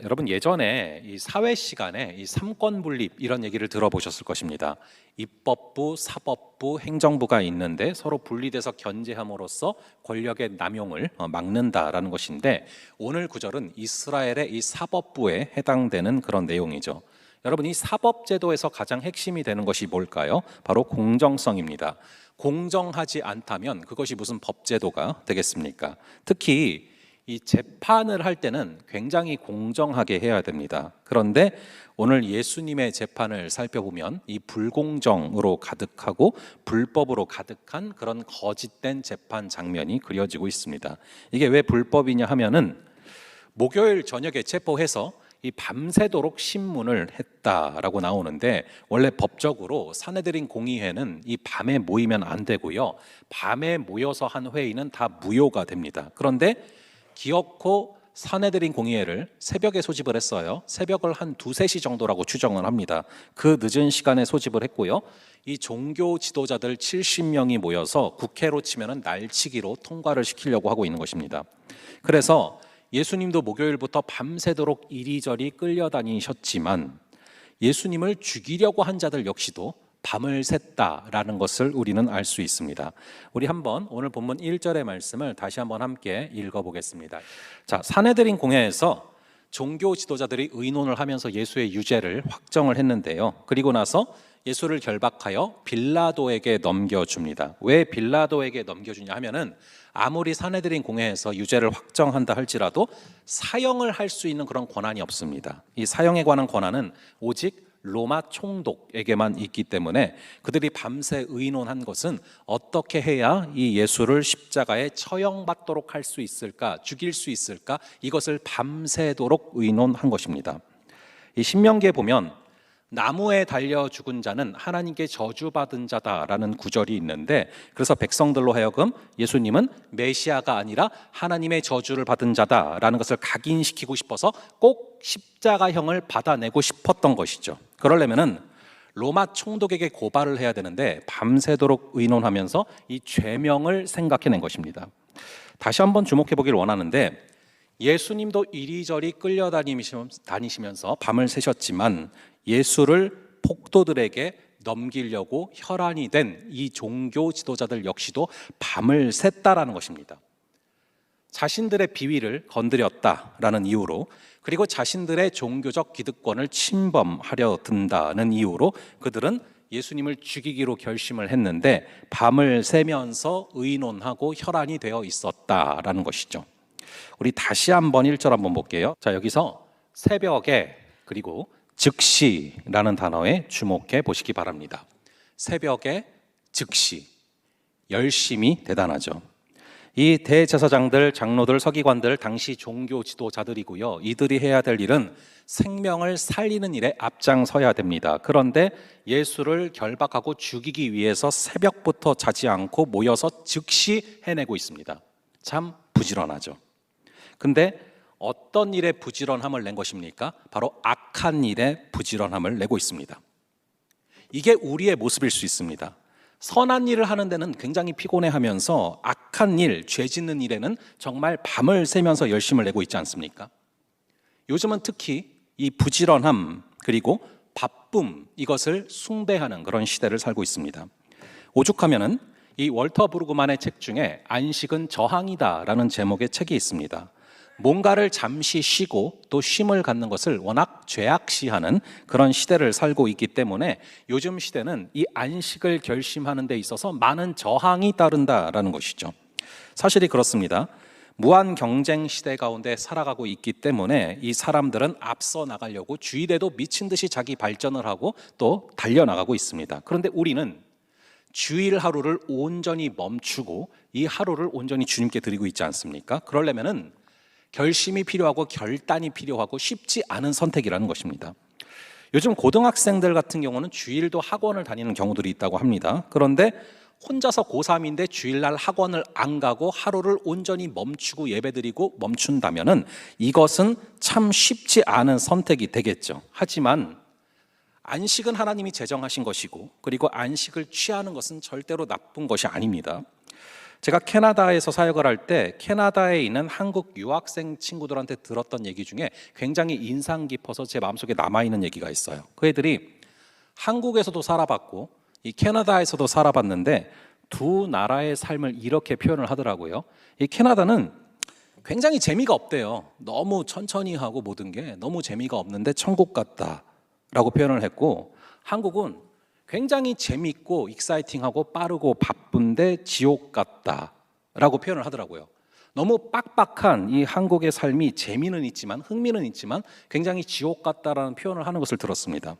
여러분 예전에 이 사회 시간에 이 삼권 분립 이런 얘기를 들어보셨을 것입니다. 입법부, 사법부, 행정부가 있는데 서로 분리돼서 견제함으로써 권력의 남용을 막는다라는 것인데, 오늘 구절은 이스라엘의 이 사법부에 해당되는 그런 내용이죠. 여러분, 이 사법제도에서 가장 핵심이 되는 것이 뭘까요? 바로 공정성입니다. 공정하지 않다면 그것이 무슨 법제도가 되겠습니까? 특히 이 재판을 할 때는 굉장히 공정하게 해야 됩니다. 그런데 오늘 예수님의 재판을 살펴보면 이 불공정으로 가득하고 불법으로 가득한 그런 거짓된 재판 장면이 그려지고 있습니다. 이게 왜 불법이냐 하면은 목요일 저녁에 체포해서 이 밤새도록 신문을 했다라고 나오는데, 원래 법적으로 사내들인 공의회는 이 밤에 모이면 안 되고요, 밤에 모여서 한 회의는 다 무효가 됩니다. 그런데 기어코 사내들인 공의회를 새벽에 소집을 했어요. 새벽을 한 2-3시 정도라고 추정을 합니다. 그 늦은 시간에 소집을 했고요, 이 종교 지도자들 70명이 모여서 국회로 치면은 날치기로 통과를 시키려고 하고 있는 것입니다. 그래서 예수님도 목요일부터 밤새도록 이리저리 끌려다니셨지만 예수님을 죽이려고 한 자들 역시도 밤을 샜다라는 것을 우리는 알 수 있습니다. 우리 한번 오늘 본문 1절의 말씀을 다시 한번 함께 읽어보겠습니다. 자, 사내들인 공회에서 종교 지도자들이 의논을 하면서 예수의 유죄를 확정을 했는데요, 그리고 나서 예수를 결박하여 빌라도에게 넘겨줍니다. 왜 빌라도에게 넘겨주냐 하면은 아무리 사내들인 공회에서 유죄를 확정한다 할지라도 사형을 할 수 있는 그런 권한이 없습니다. 이 사형에 관한 권한은 오직 로마 총독에게만 있기 때문에 그들이 밤새 의논한 것은 어떻게 해야 이 예수를 십자가에 처형받도록 할 수 있을까, 죽일 수 있을까, 이것을 밤새도록 의논한 것입니다. 이 신명기에 보면 나무에 달려 죽은 자는 하나님께 저주받은 자다라는 구절이 있는데, 그래서 백성들로 하여금 예수님은 메시아가 아니라 하나님의 저주를 받은 자다라는 것을 각인시키고 싶어서 꼭 십자가형을 받아내고 싶었던 것이죠. 그러려면은 로마 총독에게 고발을 해야 되는데 밤새도록 의논하면서 이 죄명을 생각해낸 것입니다. 다시 한번 주목해 보길 원하는데, 예수님도 이리저리 끌려다니시면서 밤을 새셨지만 예수를 폭도들에게 넘기려고 혈안이 된 이 종교 지도자들 역시도 밤을 샜다라는 것입니다. 자신들의 비위를 건드렸다라는 이유로, 그리고 자신들의 종교적 기득권을 침범하려 든다는 이유로 그들은 예수님을 죽이기로 결심을 했는데 밤을 새면서 의논하고 혈안이 되어 있었다라는 것이죠. 우리 다시 한번 1절 한번 볼게요. 자, 여기서 새벽에 그리고 즉시라는 단어에 주목해 보시기 바랍니다. 새벽에 즉시, 열심이 대단하죠. 이 대제사장들, 장로들, 서기관들 당시 종교 지도자들이고요, 이들이 해야 될 일은 생명을 살리는 일에 앞장서야 됩니다. 그런데 예수를 결박하고 죽이기 위해서 새벽부터 자지 않고 모여서 즉시 해내고 있습니다. 참 부지런하죠. 근데 어떤 일에 부지런함을 낸 것입니까? 바로 악한 일에 부지런함을 내고 있습니다. 이게 우리의 모습일 수 있습니다. 선한 일을 하는 데는 굉장히 피곤해하면서 악한 일, 죄 짓는 일에는 정말 밤을 새면서 열심을 내고 있지 않습니까? 요즘은 특히 이 부지런함 그리고 바쁨, 이것을 숭배하는 그런 시대를 살고 있습니다. 오죽하면은 이 월터 브루그만의 책 중에 안식은 저항이다라는 제목의 책이 있습니다. 뭔가를 잠시 쉬고 또 쉼을 갖는 것을 워낙 죄악시하는 그런 시대를 살고 있기 때문에 요즘 시대는 이 안식을 결심하는 데 있어서 많은 저항이 따른다라는 것이죠. 사실이 그렇습니다. 무한 경쟁 시대 가운데 살아가고 있기 때문에 이 사람들은 앞서 나가려고 주일에도 미친 듯이 자기 발전을 하고 또 달려나가고 있습니다. 그런데 우리는 주일 하루를 온전히 멈추고 이 하루를 온전히 주님께 드리고 있지 않습니까? 그러려면은 결심이 필요하고 결단이 필요하고 쉽지 않은 선택이라는 것입니다. 요즘 고등학생들 같은 경우는 주일도 학원을 다니는 경우들이 있다고 합니다. 그런데 혼자서 고3인데 주일날 학원을 안 가고 하루를 온전히 멈추고 예배드리고 멈춘다면은 이것은 참 쉽지 않은 선택이 되겠죠. 하지만 안식은 하나님이 제정하신 것이고, 그리고 안식을 취하는 것은 절대로 나쁜 것이 아닙니다. 제가 캐나다에서 사역을 할 때 캐나다에 있는 한국 유학생 친구들한테 들었던 얘기 중에 굉장히 인상 깊어서 제 마음속에 남아있는 얘기가 있어요. 그 애들이 한국에서도 살아봤고 이 캐나다에서도 살아봤는데 두 나라의 삶을 이렇게 표현을 하더라고요. 이 캐나다는 굉장히 재미가 없대요. 너무 천천히 하고 모든 게 너무 재미가 없는데 천국 같다라고 표현을 했고, 한국은 굉장히 재미있고 익사이팅하고 빠르고 바쁜데 지옥 같다라고 표현을 하더라고요. 너무 빡빡한 이 한국의 삶이 재미는 있지만 흥미는 있지만 굉장히 지옥 같다라는 표현을 하는 것을 들었습니다.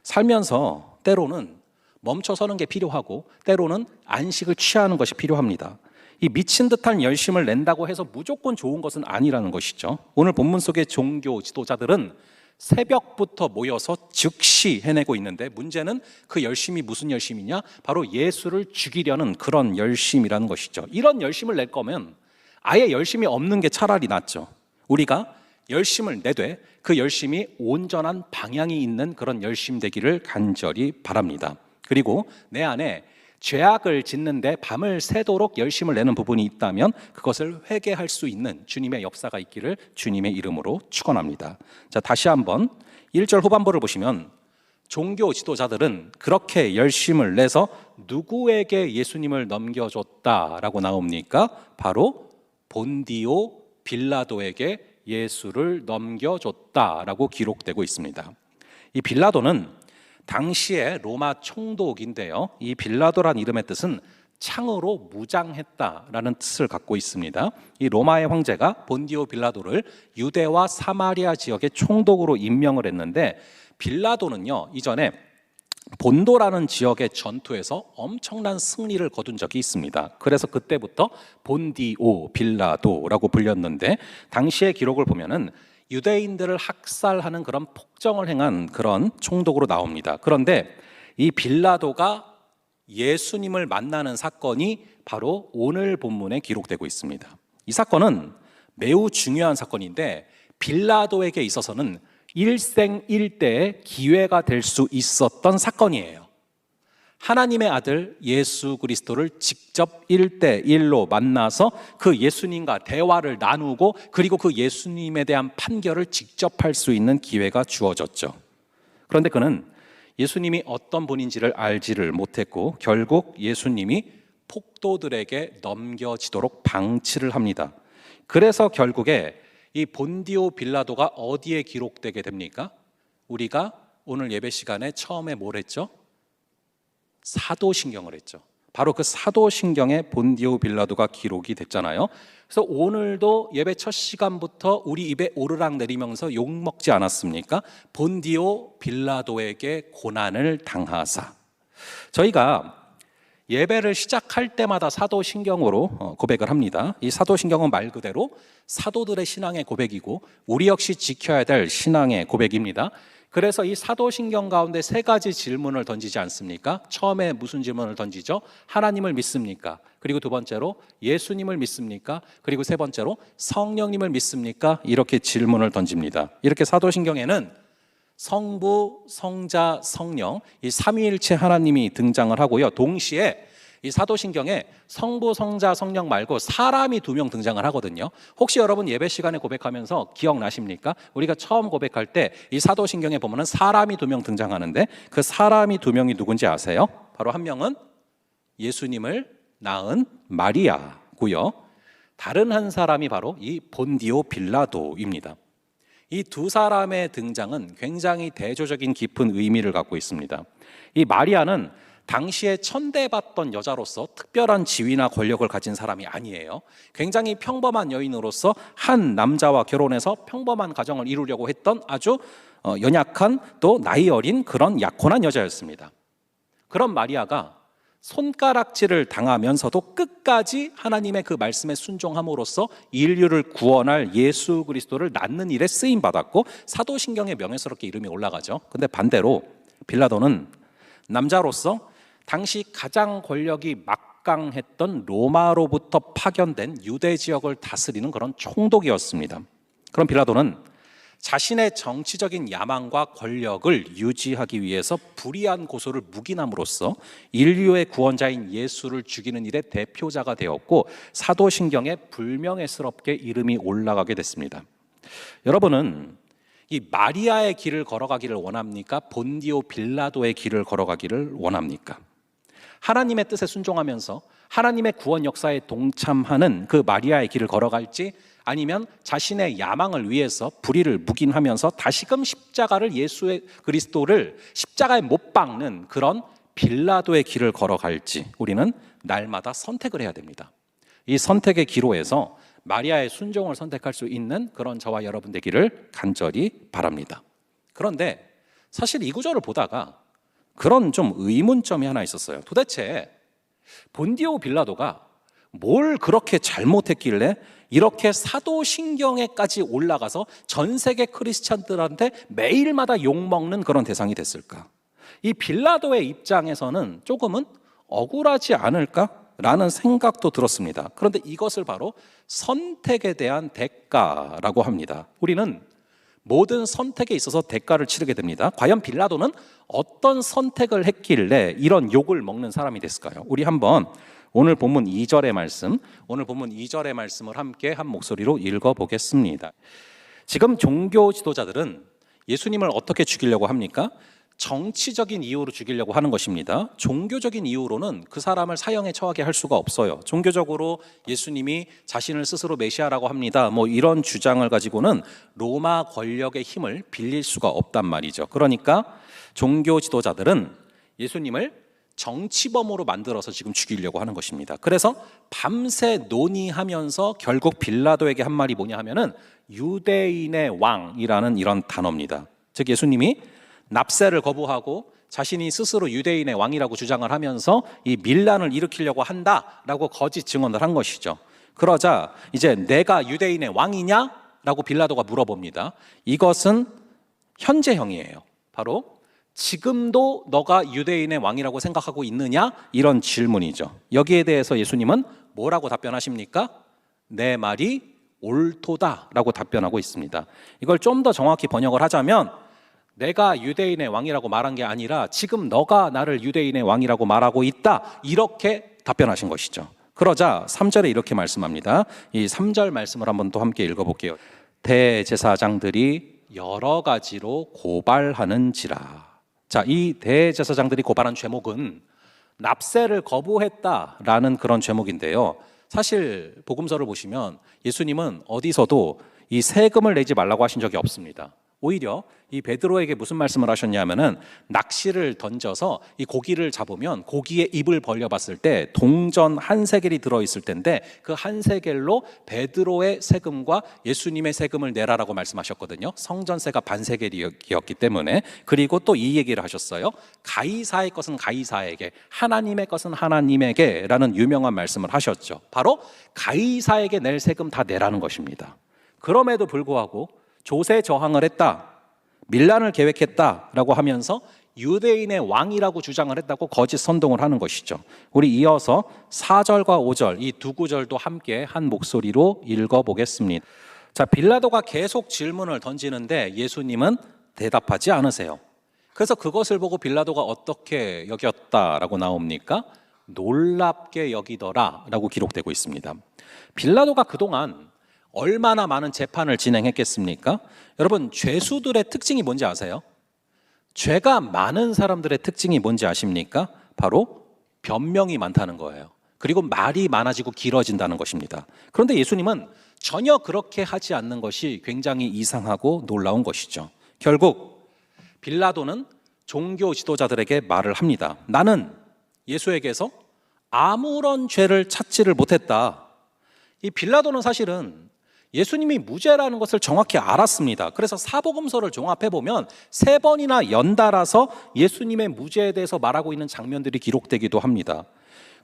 살면서 때로는 멈춰서는 게 필요하고 때로는 안식을 취하는 것이 필요합니다. 이 미친 듯한 열심을 낸다고 해서 무조건 좋은 것은 아니라는 것이죠. 오늘 본문 속의 종교 지도자들은 새벽부터 모여서 즉시 해내고 있는데, 문제는 그 열심이 무슨 열심이냐? 바로 예수를 죽이려는 그런 열심이라는 것이죠. 이런 열심을 낼 거면 아예 열심이 없는 게 차라리 낫죠. 우리가 열심을 내되 그 열심이 온전한 방향이 있는 그런 열심 되기를 간절히 바랍니다. 그리고 내 안에 죄악을 짓는데 밤을 새도록 열심을 내는 부분이 있다면 그것을 회개할 수 있는 주님의 역사가 있기를 주님의 이름으로 축원합니다. 자, 다시 한번 1절 후반부를 보시면 종교 지도자들은 그렇게 열심을 내서 누구에게 예수님을 넘겨줬다라고 나옵니까? 바로 본디오 빌라도에게 예수를 넘겨줬다라고 기록되고 있습니다. 이 빌라도는 당시의 로마 총독인데요, 이 빌라도란 이름의 뜻은 창으로 무장했다라는 뜻을 갖고 있습니다. 이 로마의 황제가 본디오 빌라도를 유대와 사마리아 지역의 총독으로 임명을 했는데, 빌라도는요 이전에 본도라는 지역의 전투에서 엄청난 승리를 거둔 적이 있습니다. 그래서 그때부터 본디오 빌라도라고 불렸는데, 당시의 기록을 보면은 유대인들을 학살하는 그런 폭정을 행한 그런 총독으로 나옵니다. 그런데 이 빌라도가 예수님을 만나는 사건이 바로 오늘 본문에 기록되고 있습니다. 이 사건은 매우 중요한 사건인데 빌라도에게 있어서는 일생일대의 기회가 될 수 있었던 사건이에요. 하나님의 아들 예수 그리스도를 직접 1대1로 만나서 그 예수님과 대화를 나누고 그리고 그 예수님에 대한 판결을 직접 할 수 있는 기회가 주어졌죠. 그런데 그는 예수님이 어떤 분인지를 알지를 못했고 결국 예수님이 폭도들에게 넘겨지도록 방치를 합니다. 그래서 결국에 이 본디오 빌라도가 어디에 기록되게 됩니까? 우리가 오늘 예배 시간에 처음에 뭘 했죠? 사도신경을 했죠. 바로 그 사도신경에 본디오 빌라도가 기록이 됐잖아요. 그래서 오늘도 예배 첫 시간부터 우리 입에 오르락 내리면서 욕먹지 않았습니까? 본디오 빌라도에게 고난을 당하사. 저희가 예배를 시작할 때마다 사도신경으로 고백을 합니다. 이 사도신경은 말 그대로 사도들의 신앙의 고백이고 우리 역시 지켜야 될 신앙의 고백입니다. 그래서 이 사도신경 가운데 세 가지 질문을 던지지 않습니까? 처음에 무슨 질문을 던지죠? 하나님을 믿습니까? 그리고 두 번째로 예수님을 믿습니까? 그리고 세 번째로 성령님을 믿습니까? 이렇게 질문을 던집니다. 이렇게 사도신경에는 성부, 성자, 성령 이 삼위일체 하나님이 등장을 하고요. 동시에 이 사도신경에 성부, 성자, 성령 말고 사람이 2명 등장을 하거든요. 혹시 여러분 예배 시간에 고백하면서 기억나십니까? 우리가 처음 고백할 때 이 사도신경에 보면은 사람이 2명 등장하는데 그 사람이 2명이 누군지 아세요? 바로 한 명은 예수님을 낳은 마리아고요. 다른 한 사람이 바로 이 본디오 빌라도입니다. 이 두 사람의 등장은 굉장히 대조적인 깊은 의미를 갖고 있습니다. 이 마리아는 당시에 천대받던 여자로서 특별한 지위나 권력을 가진 사람이 아니에요. 굉장히 평범한 여인으로서 한 남자와 결혼해서 평범한 가정을 이루려고 했던 아주 연약한 또 나이 어린 그런 약혼한 여자였습니다. 그런 마리아가 손가락질을 당하면서도 끝까지 하나님의 그 말씀에 순종함으로써 인류를 구원할 예수 그리스도를 낳는 일에 쓰임받았고 사도신경에 명예스럽게 이름이 올라가죠. 근데 반대로 빌라도는 남자로서 당시 가장 권력이 막강했던 로마로부터 파견된 유대 지역을 다스리는 그런 총독이었습니다. 그럼 빌라도는 자신의 정치적인 야망과 권력을 유지하기 위해서 불의한 고소를 묵인함으로써 인류의 구원자인 예수를 죽이는 일의 대표자가 되었고 사도신경에 불명예스럽게 이름이 올라가게 됐습니다. 여러분은 이 마리아의 길을 걸어가기를 원합니까? 본디오 빌라도의 길을 걸어가기를 원합니까? 하나님의 뜻에 순종하면서 하나님의 구원 역사에 동참하는 그 마리아의 길을 걸어갈지, 아니면 자신의 야망을 위해서 불의를 묵인하면서 다시금 십자가를, 예수의 그리스도를 십자가에 못 박는 그런 빌라도의 길을 걸어갈지 우리는 날마다 선택을 해야 됩니다. 이 선택의 기로에서 마리아의 순종을 선택할 수 있는 그런 저와 여러분 되기를 간절히 바랍니다. 그런데 사실 이 구절을 보다가 그런 좀 의문점이 하나 있었어요. 도대체 본디오 빌라도가 뭘 그렇게 잘못했길래 이렇게 사도신경에까지 올라가서 전 세계 크리스찬들한테 매일마다 욕먹는 그런 대상이 됐을까? 이 빌라도의 입장에서는 조금은 억울하지 않을까라는 생각도 들었습니다. 그런데 이것을 바로 선택에 대한 대가라고 합니다. 우리는 모든 선택에 있어서 대가를 치르게 됩니다. 과연 빌라도는 어떤 선택을 했길래 이런 욕을 먹는 사람이 됐을까요? 우리 한번 오늘 본문 2절의 말씀을 함께 한 목소리로 읽어보겠습니다. 지금 종교 지도자들은 예수님을 어떻게 죽이려고 합니까? 정치적인 이유로 죽이려고 하는 것입니다. 종교적인 이유로는 그 사람을 사형에 처하게 할 수가 없어요. 종교적으로 예수님이 자신을 스스로 메시아라고 합니다, 이런 주장을 가지고는 로마 권력의 힘을 빌릴 수가 없단 말이죠. 그러니까 종교 지도자들은 예수님을 정치범으로 만들어서 지금 죽이려고 하는 것입니다. 그래서 밤새 논의하면서 결국 빌라도에게 한 말이 뭐냐 하면은 유대인의 왕이라는 이런 단어입니다. 즉 예수님이 납세를 거부하고 자신이 스스로 유대인의 왕이라고 주장을 하면서 이 밀란을 일으키려고 한다라고 거짓 증언을 한 것이죠. 그러자 이제 내가 유대인의 왕이냐라고 빌라도가 물어봅니다. 이것은 현재형이에요. 바로 지금도 너가 유대인의 왕이라고 생각하고 있느냐? 이런 질문이죠. 여기에 대해서 예수님은 뭐라고 답변하십니까? 내 말이 옳도다라고 답변하고 있습니다. 이걸 좀 더 정확히 번역을 하자면 내가 유대인의 왕이라고 말한 게 아니라 지금 너가 나를 유대인의 왕이라고 말하고 있다, 이렇게 답변하신 것이죠. 그러자 3절에 이렇게 말씀합니다. 이 3절 말씀을 한번 또 함께 읽어볼게요. 대제사장들이 여러 가지로 고발하는지라. 자, 이 대제사장들이 고발한 제목은 납세를 거부했다라는 그런 제목인데요. 사실 복음서를 보시면 예수님은 어디서도 이 세금을 내지 말라고 하신 적이 없습니다. 오히려 이 베드로에게 무슨 말씀을 하셨냐면은 낚시를 던져서 이 고기를 잡으면 고기의 입을 벌려봤을 때 동전 한 세겔이 들어있을 텐데 그 한 세겔로 베드로의 세금과 예수님의 세금을 내라라고 말씀하셨거든요. 성전세가 반 세겔이었기 때문에. 그리고 또 이 얘기를 하셨어요. 가이사의 것은 가이사에게, 하나님의 것은 하나님에게 라는 유명한 말씀을 하셨죠. 바로 가이사에게 낼 세금 다 내라는 것입니다. 그럼에도 불구하고 조세 저항을 했다, 밀란을 계획했다라고 하면서 유대인의 왕이라고 주장을 했다고 거짓 선동을 하는 것이죠. 우리 이어서 4절과 5절 이 두 구절도 함께 한 목소리로 읽어보겠습니다. 자, 빌라도가 계속 질문을 던지는데 예수님은 대답하지 않으세요. 그래서 그것을 보고 빌라도가 어떻게 여겼다라고 나옵니까? 놀랍게 여기더라라고 기록되고 있습니다. 빌라도가 그동안 얼마나 많은 재판을 진행했겠습니까? 여러분, 죄수들의 특징이 뭔지 아세요? 죄가 많은 사람들의 특징이 뭔지 아십니까? 바로 변명이 많다는 거예요. 그리고 말이 많아지고 길어진다는 것입니다. 그런데 예수님은 전혀 그렇게 하지 않는 것이 굉장히 이상하고 놀라운 것이죠. 결국 빌라도는 종교 지도자들에게 말을 합니다. 나는 예수에게서 아무런 죄를 찾지를 못했다. 이 빌라도는 사실은 예수님이 무죄라는 것을 정확히 알았습니다. 그래서 사복음서를 종합해보면 3번이나 연달아서 예수님의 무죄에 대해서 말하고 있는 장면들이 기록되기도 합니다.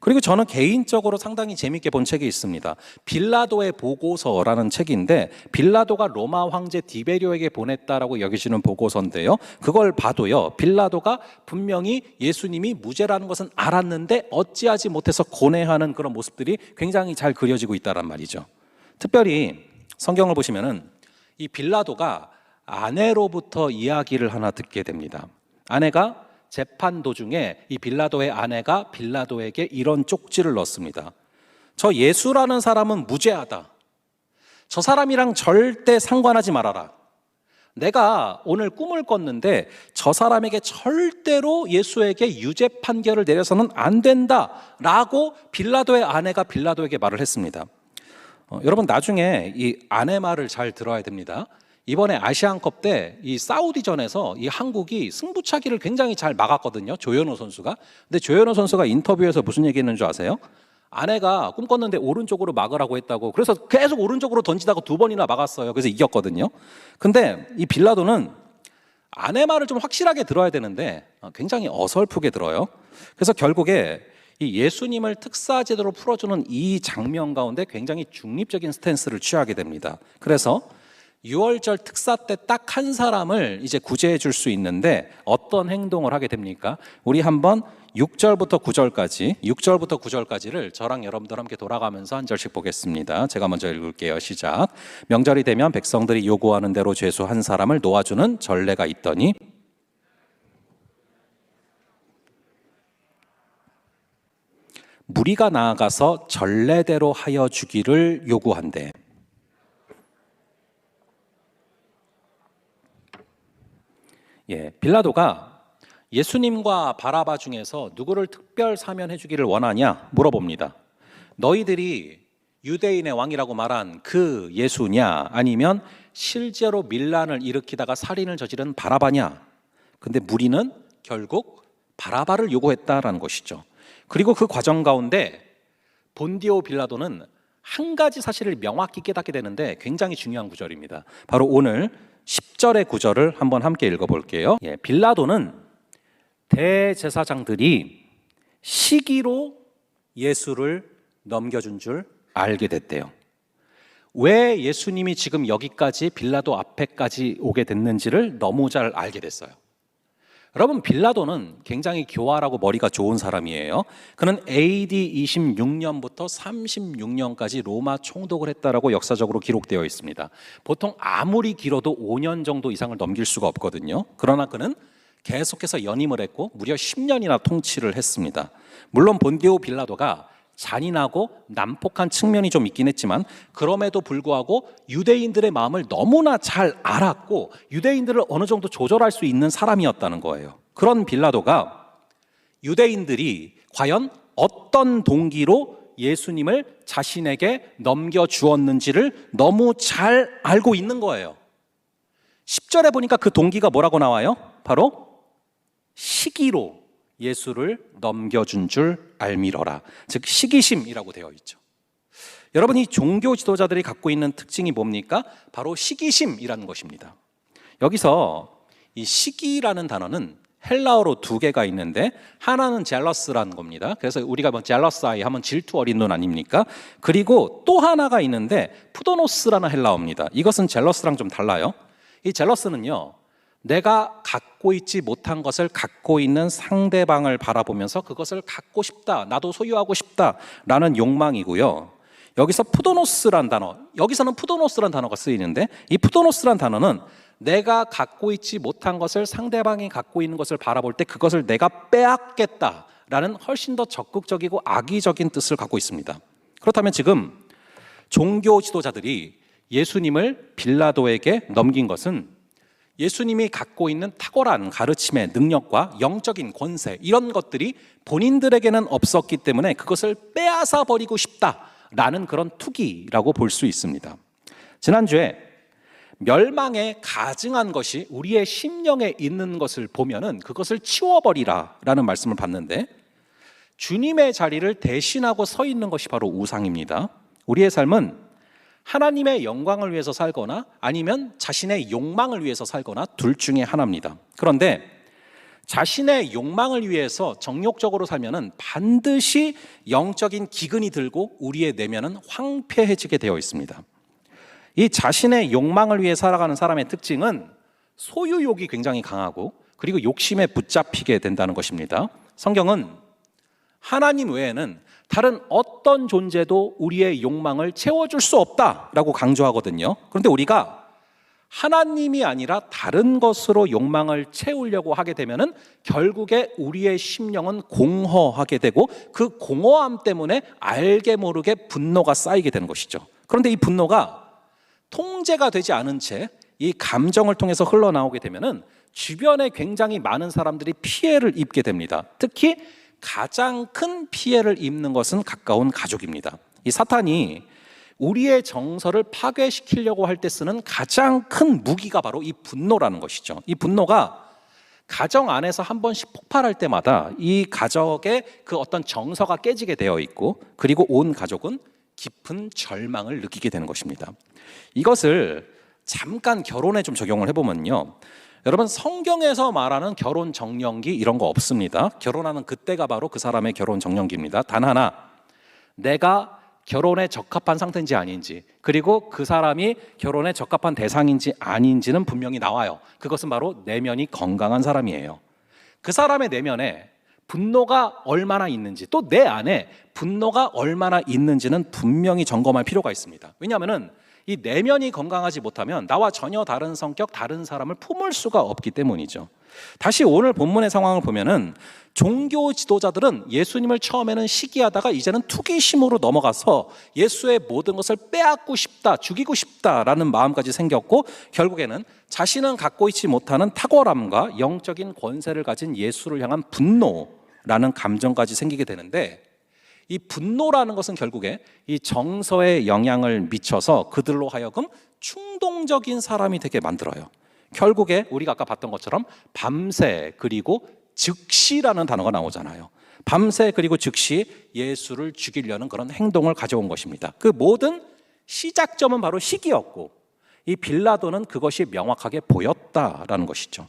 그리고 저는 개인적으로 상당히 재밌게 본 책이 있습니다. 빌라도의 보고서라는 책인데 빌라도가 로마 황제 디베리오에게 보냈다라고 여기시는 보고서인데요. 그걸 봐도요, 빌라도가 분명히 예수님이 무죄라는 것은 알았는데 어찌하지 못해서 고뇌하는 그런 모습들이 굉장히 잘 그려지고 있다란 말이죠. 특별히 성경을 보시면은 이 빌라도가 아내로부터 이야기를 하나 듣게 됩니다. 아내가 재판 도중에 이 빌라도의 아내가 빌라도에게 이런 쪽지를 넣습니다. 저 예수라는 사람은 무죄하다. 저 사람이랑 절대 상관하지 말아라. 내가 오늘 꿈을 꿨는데 저 사람에게 절대로 예수에게 유죄 판결을 내려서는 안 된다라고 빌라도의 아내가 빌라도에게 말을 했습니다. 여러분 나중에 이 아내 말을 잘 들어야 됩니다. 이번에 아시안컵 때 이 사우디전에서 이 한국이 승부차기를 굉장히 잘 막았거든요. 조현우 선수가. 근데 조현우 선수가 인터뷰에서 무슨 얘기했는 줄 아세요? 아내가 꿈 꿨는데 오른쪽으로 막으라고 했다고. 그래서 계속 오른쪽으로 던지다가 2번이나 막았어요. 그래서 이겼거든요. 근데 이 빌라도는 아내 말을 좀 확실하게 들어야 되는데 굉장히 어설프게 들어요. 그래서 결국에 이 예수님을 특사제도로 풀어주는 이 장면 가운데 굉장히 중립적인 스탠스를 취하게 됩니다. 그래서 6월절 특사 때 딱 한 사람을 이제 구제해 줄 수 있는데 어떤 행동을 하게 됩니까? 우리 한번 6절부터 9절까지를 저랑 여러분들 함께 돌아가면서 한 절씩 보겠습니다. 제가 먼저 읽을게요. 시작. 명절이 되면 백성들이 요구하는 대로 죄수 한 사람을 놓아주는 전례가 있더니 무리가 나아가서 전례대로 하여 주기를 요구한대. 빌라도가 예수님과 바라바 중에서 누구를 특별 사면해 주기를 원하냐 물어봅니다. 너희들이 유대인의 왕이라고 말한 그 예수냐 아니면 실제로 밀란을 일으키다가 살인을 저지른 바라바냐? 근데 무리는 결국 바라바를 요구했다라는 것이죠. 그리고 그 과정 가운데 본디오 빌라도는 한 가지 사실을 명확히 깨닫게 되는데 굉장히 중요한 구절입니다. 바로 오늘 10절의 구절을 한번 함께 읽어볼게요. 빌라도는 대제사장들이 시기로 예수를 넘겨준 줄 알게 됐대요. 왜 예수님이 지금 여기까지 빌라도 앞에까지 오게 됐는지를 너무 잘 알게 됐어요. 여러분 빌라도는 굉장히 교활하고 머리가 좋은 사람이에요. 그는 AD 26년부터 36년까지 로마 총독을 했다라고 역사적으로 기록되어 있습니다. 보통 아무리 길어도 5년 정도 이상을 넘길 수가 없거든요. 그러나 그는 계속해서 연임을 했고 무려 10년이나 통치를 했습니다. 물론 본디오 빌라도가 잔인하고 난폭한 측면이 좀 있긴 했지만 그럼에도 불구하고 유대인들의 마음을 너무나 잘 알았고 유대인들을 어느 정도 조절할 수 있는 사람이었다는 거예요. 그런 빌라도가 유대인들이 과연 어떤 동기로 예수님을 자신에게 넘겨주었는지를 너무 잘 알고 있는 거예요. 10절에 보니까 그 동기가 뭐라고 나와요? 바로 시기로 예수를 넘겨준 줄 알미러라. 즉 시기심이라고 되어 있죠. 여러분 이 종교 지도자들이 갖고 있는 특징이 뭡니까? 바로 시기심이라는 것입니다. 여기서 이 시기라는 단어는 헬라어로 2개가 있는데 하나는 젤러스라는 겁니다. 그래서 우리가 뭐 젤러스 아이 하면 질투 어린 눈 아닙니까? 그리고 또 하나가 있는데 푸도노스라는 헬라어입니다. 이것은 젤러스랑 좀 달라요. 이 젤러스는요, 내가 갖고 있지 못한 것을 갖고 있는 상대방을 바라보면서 그것을 갖고 싶다, 나도 소유하고 싶다라는 욕망이고요. 여기서 푸도노스란 단어, 여기서는 푸도노스란 단어가 쓰이는데 이 푸도노스란 단어는 내가 갖고 있지 못한 것을 상대방이 갖고 있는 것을 바라볼 때 그것을 내가 빼앗겠다라는 훨씬 더 적극적이고 악의적인 뜻을 갖고 있습니다. 그렇다면 지금 종교 지도자들이 예수님을 빌라도에게 넘긴 것은 예수님이 갖고 있는 탁월한 가르침의 능력과 영적인 권세 이런 것들이 본인들에게는 없었기 때문에 그것을 빼앗아 버리고 싶다라는 그런 투기라고 볼 수 있습니다. 지난주에 멸망에 가증한 것이 우리의 심령에 있는 것을 보면은 그것을 치워버리라라는 말씀을 봤는데 주님의 자리를 대신하고 서 있는 것이 바로 우상입니다. 우리의 삶은 하나님의 영광을 위해서 살거나 아니면 자신의 욕망을 위해서 살거나 둘 중에 하나입니다. 그런데 자신의 욕망을 위해서 정욕적으로 살면은 반드시 영적인 기근이 들고 우리의 내면은 황폐해지게 되어 있습니다. 이 자신의 욕망을 위해 살아가는 사람의 특징은 소유욕이 굉장히 강하고 그리고 욕심에 붙잡히게 된다는 것입니다. 성경은 하나님 외에는 다른 어떤 존재도 우리의 욕망을 채워줄 수 없다라고 강조하거든요. 그런데 우리가 하나님이 아니라 다른 것으로 욕망을 채우려고 하게 되면은 결국에 우리의 심령은 공허하게 되고 그 공허함 때문에 알게 모르게 분노가 쌓이게 되는 것이죠. 그런데 이 분노가 통제가 되지 않은 채 이 감정을 통해서 흘러나오게 되면은 주변에 굉장히 많은 사람들이 피해를 입게 됩니다. 특히 가장 큰 피해를 입는 것은 가까운 가족입니다. 이 사탄이 우리의 정서를 파괴시키려고 할 때 쓰는 가장 큰 무기가 바로 이 분노라는 것이죠. 이 분노가 가정 안에서 한 번씩 폭발할 때마다 이 가족의 그 어떤 정서가 깨지게 되어 있고, 그리고 온 가족은 깊은 절망을 느끼게 되는 것입니다. 이것을 잠깐 결혼에 좀 적용을 해보면요, 여러분, 성경에서 말하는 결혼 정년기 이런 거 없습니다. 결혼하는 그때가 바로 그 사람의 결혼 정년기입니다. 단 하나, 내가 결혼에 적합한 상태인지 아닌지, 그리고 그 사람이 결혼에 적합한 대상인지 아닌지는 분명히 나와요. 그것은 바로 내면이 건강한 사람이에요. 그 사람의 내면에 분노가 얼마나 있는지, 또 내 안에 분노가 얼마나 있는지는 분명히 점검할 필요가 있습니다. 왜냐하면 이 내면이 건강하지 못하면 나와 전혀 다른 성격, 다른 사람을 품을 수가 없기 때문이죠. 다시 오늘 본문의 상황을 보면은 종교 지도자들은 예수님을 처음에는 시기하다가 이제는 투기심으로 넘어가서 예수의 모든 것을 빼앗고 싶다, 죽이고 싶다라는 마음까지 생겼고, 결국에는 자신은 갖고 있지 못하는 탁월함과 영적인 권세를 가진 예수를 향한 분노라는 감정까지 생기게 되는데, 이 분노라는 것은 결국에 이 정서에 영향을 미쳐서 그들로 하여금 충동적인 사람이 되게 만들어요. 결국에 우리가 아까 봤던 것처럼 밤새 그리고 즉시라는 단어가 나오잖아요. 밤새 그리고 즉시 예수를 죽이려는 그런 행동을 가져온 것입니다. 그 모든 시작점은 바로 시기였고, 이 빌라도는 그것이 명확하게 보였다라는 것이죠.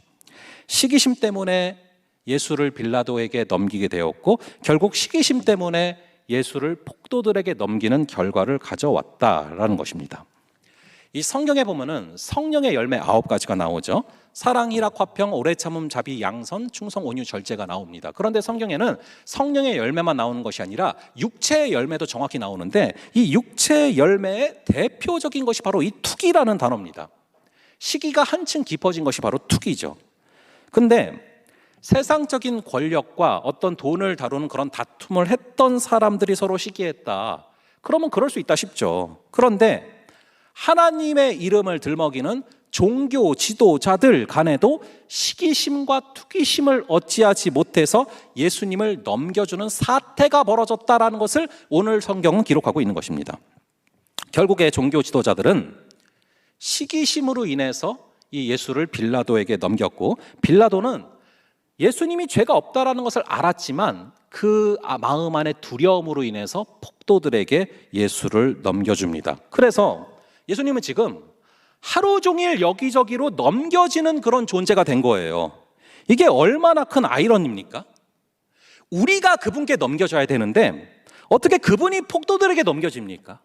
시기심 때문에 예수를 빌라도에게 넘기게 되었고, 결국 시기심 때문에 예수를 폭도들에게 넘기는 결과를 가져왔다라는 것입니다. 이 성경에 보면은 성령의 열매 9가지가 나오죠. 사랑, 희락, 화평, 오래 참음, 자비, 양선, 충성, 온유, 절제가 나옵니다. 그런데 성경에는 성령의 열매만 나오는 것이 아니라 육체의 열매도 정확히 나오는데, 이 육체의 열매의 대표적인 것이 바로 이 투기라는 단어입니다. 시기가 한층 깊어진 것이 바로 투기죠. 근데 세상적인 권력과 어떤 돈을 다루는 그런 다툼을 했던 사람들이 서로 시기했다, 그러면 그럴 수 있다 싶죠. 그런데 하나님의 이름을 들먹이는 종교 지도자들 간에도 시기심과 투기심을 어찌하지 못해서 예수님을 넘겨주는 사태가 벌어졌다라는 것을 오늘 성경은 기록하고 있는 것입니다. 결국에 종교 지도자들은 시기심으로 인해서 이 예수를 빌라도에게 넘겼고, 빌라도는 예수님이 죄가 없다라는 것을 알았지만 그 마음 안의 두려움으로 인해서 폭도들에게 예수를 넘겨줍니다. 그래서 예수님은 지금 하루 종일 여기저기로 넘겨지는 그런 존재가 된 거예요. 이게 얼마나 큰 아이러니입니까? 우리가 그분께 넘겨줘야 되는데 어떻게 그분이 폭도들에게 넘겨집니까?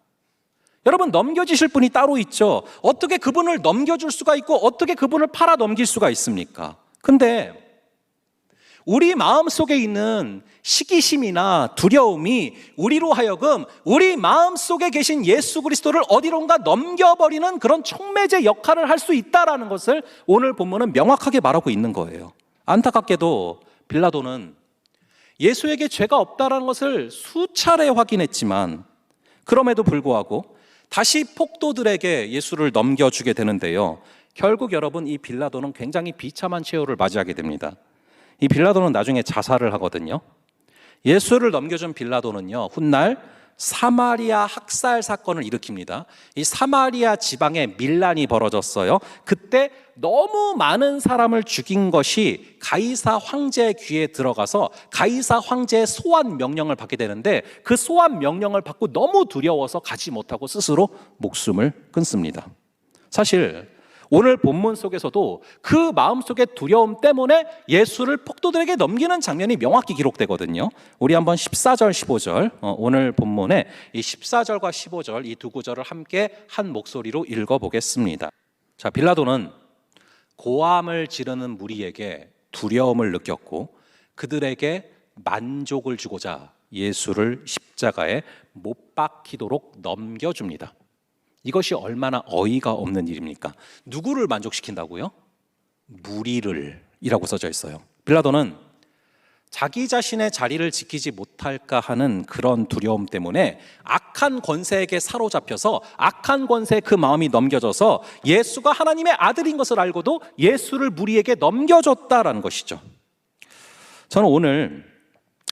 여러분, 넘겨지실 분이 따로 있죠. 어떻게 그분을 넘겨줄 수가 있고 어떻게 그분을 팔아 넘길 수가 있습니까? 근데 우리 마음속에 있는 시기심이나 두려움이 우리로 하여금 우리 마음속에 계신 예수 그리스도를 어디론가 넘겨버리는 그런 촉매제 역할을 할 수 있다는 것을 오늘 본문은 명확하게 말하고 있는 거예요. 안타깝게도 빌라도는 예수에게 죄가 없다는 것을 수차례 확인했지만 그럼에도 불구하고 다시 폭도들에게 예수를 넘겨주게 되는데요, 결국 여러분, 이 빌라도는 굉장히 비참한 최후를 맞이하게 됩니다. 이 빌라도는 나중에 자살을 하거든요. 예수를 넘겨준 빌라도는요, 훗날 사마리아 학살 사건을 일으킵니다. 이 사마리아 지방에 밀란이 벌어졌어요. 그때 너무 많은 사람을 죽인 것이 가이사 황제의 귀에 들어가서 가이사 황제의 소환 명령을 받게 되는데, 그 소환 명령을 받고 너무 두려워서 가지 못하고 스스로 목숨을 끊습니다. 사실 오늘 본문 속에서도 그 마음속의 두려움 때문에 예수를 폭도들에게 넘기는 장면이 명확히 기록되거든요. 우리 한번 14절, 15절, 오늘 본문에 이 14절과 15절 이 두 구절을 함께 한 목소리로 읽어보겠습니다. 자, 빌라도는 고함을 지르는 무리에게 두려움을 느꼈고 그들에게 만족을 주고자 예수를 십자가에 못 박히도록 넘겨줍니다. 이것이 얼마나 어이가 없는 일입니까? 누구를 만족시킨다고요? 무리를 이라고 써져 있어요. 빌라도는 자기 자신의 자리를 지키지 못할까 하는 그런 두려움 때문에 악한 권세에게 사로잡혀서 악한 권세에 그 마음이 넘겨져서 예수가 하나님의 아들인 것을 알고도 예수를 무리에게 넘겨줬다라는 것이죠. 저는 오늘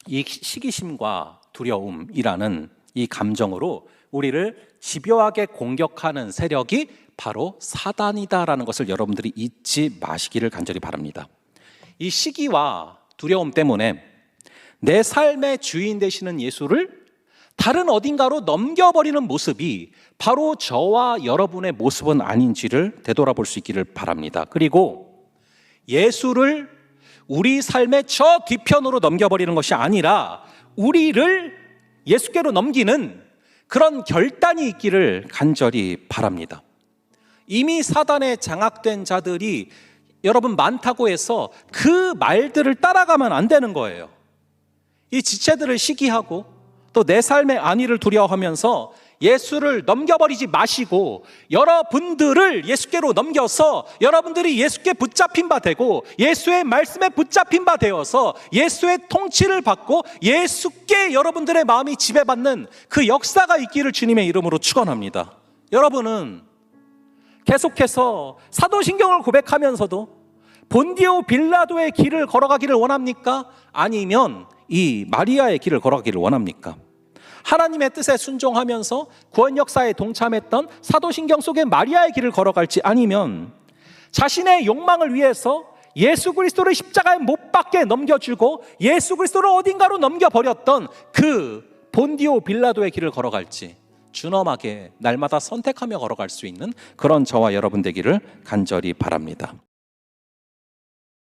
이 시기심과 두려움이라는 이 감정으로 우리를 집요하게 공격하는 세력이 바로 사단이다라는 것을 여러분들이 잊지 마시기를 간절히 바랍니다. 이 시기와 두려움 때문에 내 삶의 주인 되시는 예수를 다른 어딘가로 넘겨버리는 모습이 바로 저와 여러분의 모습은 아닌지를 되돌아볼 수 있기를 바랍니다. 그리고 예수를 우리 삶의 저 뒤편으로 넘겨버리는 것이 아니라 우리를 예수께로 넘기는 그런 결단이 있기를 간절히 바랍니다. 이미 사단에 장악된 자들이 여러분 많다고 해서 그 말들을 따라가면 안 되는 거예요. 이 지체들을 시기하고 또 내 삶의 안위를 두려워하면서 예수를 넘겨버리지 마시고 여러분들을 예수께로 넘겨서 여러분들이 예수께 붙잡힌 바 되고 예수의 말씀에 붙잡힌 바 되어서 예수의 통치를 받고 예수께 여러분들의 마음이 지배받는 그 역사가 있기를 주님의 이름으로 축원합니다. 여러분은 계속해서 사도신경을 고백하면서도 본디오 빌라도의 길을 걸어가기를 원합니까? 아니면 이 마리아의 길을 걸어가기를 원합니까? 하나님의 뜻에 순종하면서 구원 역사에 동참했던 사도신경 속의 마리아의 길을 걸어갈지 아니면 자신의 욕망을 위해서 예수 그리스도를 십자가에 못 박게 넘겨주고 예수 그리스도를 어딘가로 넘겨버렸던 그 본디오 빌라도의 길을 걸어갈지 준엄하게 날마다 선택하며 걸어갈 수 있는 그런 저와 여러분 되기를 간절히 바랍니다.